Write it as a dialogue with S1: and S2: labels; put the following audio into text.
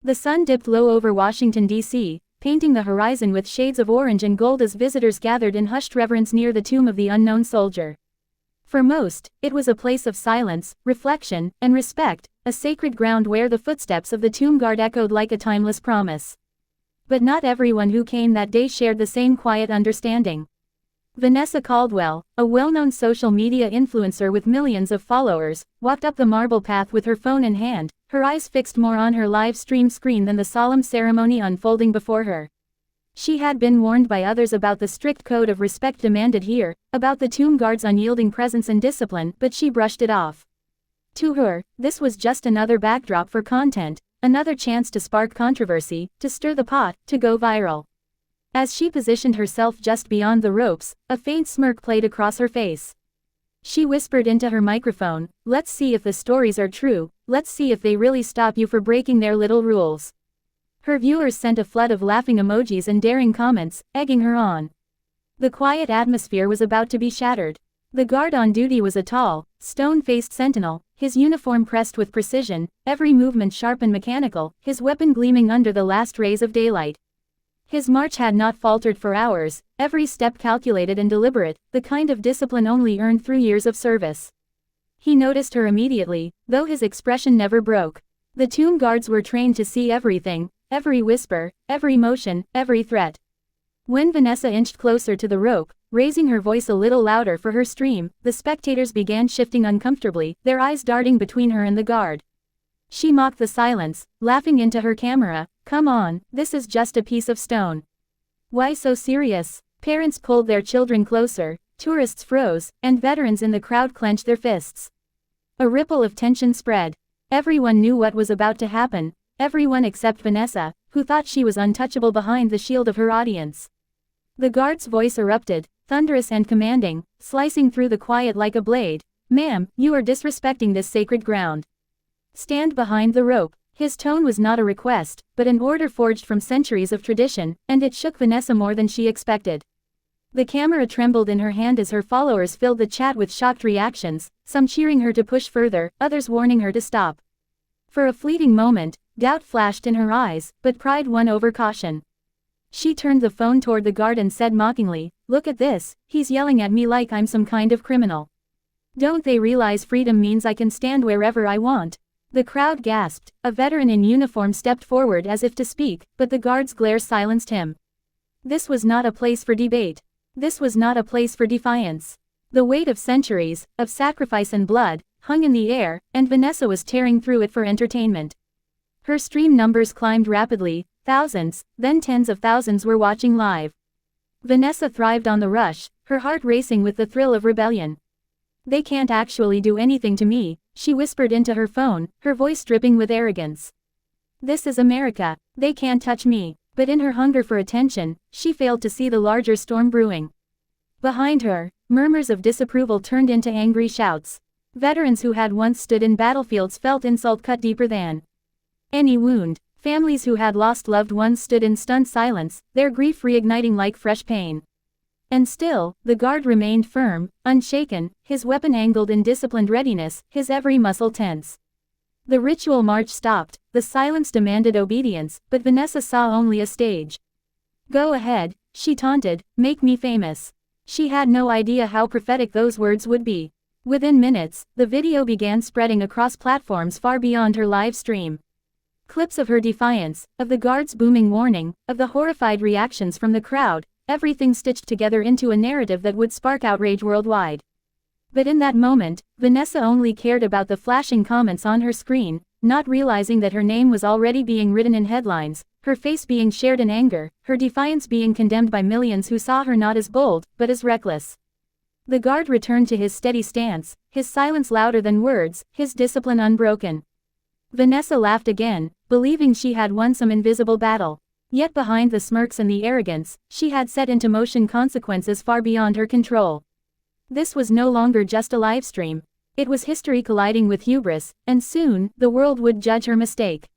S1: The sun dipped low over Washington, D.C., painting the horizon with shades of orange and gold as visitors gathered in hushed reverence near the tomb of the unknown soldier. For most, it was a place of silence, reflection, and respect, a sacred ground where the footsteps of the tomb guard echoed like a timeless promise. But not everyone who came that day shared the same quiet understanding. Vanessa Caldwell, a well-known social media influencer with millions of followers, walked up the marble path with her phone in hand, her eyes fixed more on her live stream screen than the solemn ceremony unfolding before her. She had been warned by others about the strict code of respect demanded here, about the tomb guard's unyielding presence and discipline, but she brushed it off. To her, this was just another backdrop for content, another chance to spark controversy, to stir the pot, to go viral. As she positioned herself just beyond the ropes, a faint smirk played across her face. She whispered into her microphone, "Let's see if the stories are true, let's see if they really stop you for breaking their little rules." Her viewers sent a flood of laughing emojis and daring comments, egging her on. The quiet atmosphere was about to be shattered. The guard on duty was a tall, stone-faced sentinel, his uniform pressed with precision, every movement sharp and mechanical, his weapon gleaming under the last rays of daylight. His march had not faltered for hours, every step calculated and deliberate, the kind of discipline only earned through years of service. He noticed her immediately, though his expression never broke. The tomb guards were trained to see everything, every whisper, every motion, every threat. When Vanessa inched closer to the rope, raising her voice a little louder for her stream, the spectators began shifting uncomfortably, their eyes darting between her and the guard. She mocked the silence, laughing into her camera, "Come on, this is just a piece of stone. Why so serious?" Parents pulled their children closer, tourists froze, and veterans in the crowd clenched their fists. A ripple of tension spread. Everyone knew what was about to happen, everyone except Vanessa, who thought she was untouchable behind the shield of her audience. The guard's voice erupted, thunderous and commanding, slicing through the quiet like a blade. "Ma'am, you are disrespecting this sacred ground. Stand behind the rope." His tone was not a request, but an order forged from centuries of tradition, and it shook Vanessa more than she expected. The camera trembled in her hand as her followers filled the chat with shocked reactions, some cheering her to push further, others warning her to stop. For a fleeting moment, doubt flashed in her eyes, but pride won over caution. She turned the phone toward the guard and said mockingly, "Look at this, he's yelling at me like I'm some kind of criminal. Don't they realize freedom means I can stand wherever I want?" The crowd gasped. A veteran in uniform stepped forward as if to speak, but the guard's glare silenced him. This was not a place for debate. This was not a place for defiance. The weight of centuries, of sacrifice and blood, hung in the air, and Vanessa was tearing through it for entertainment. Her stream numbers climbed rapidly, thousands, then tens of thousands were watching live. Vanessa thrived on the rush, her heart racing with the thrill of rebellion. "They can't actually do anything to me," she whispered into her phone, her voice dripping with arrogance. "This is America, they can't touch me." But in her hunger for attention, she failed to see the larger storm brewing. Behind her, murmurs of disapproval turned into angry shouts. Veterans who had once stood in battlefields felt insult cut deeper than any wound. Families who had lost loved ones stood in stunned silence, their grief reigniting like fresh pain. And still, the guard remained firm, unshaken, his weapon angled in disciplined readiness, his every muscle tense. The ritual march stopped, the silence demanded obedience, but Vanessa saw only a stage. "Go ahead," she taunted, "make me famous." She had no idea how prophetic those words would be. Within minutes, the video began spreading across platforms far beyond her live stream. Clips of her defiance, of the guard's booming warning, of the horrified reactions from the crowd, everything stitched together into a narrative that would spark outrage worldwide. But in that moment, Vanessa only cared about the flashing comments on her screen, not realizing that her name was already being written in headlines, her face being shared in anger, her defiance being condemned by millions who saw her not as bold, but as reckless. The guard returned to his steady stance, his silence louder than words, his discipline unbroken. Vanessa laughed again, believing she had won some invisible battle. Yet behind the smirks and the arrogance, she had set into motion consequences far beyond her control. This was no longer just a livestream. It was history colliding with hubris, and soon, the world would judge her mistake.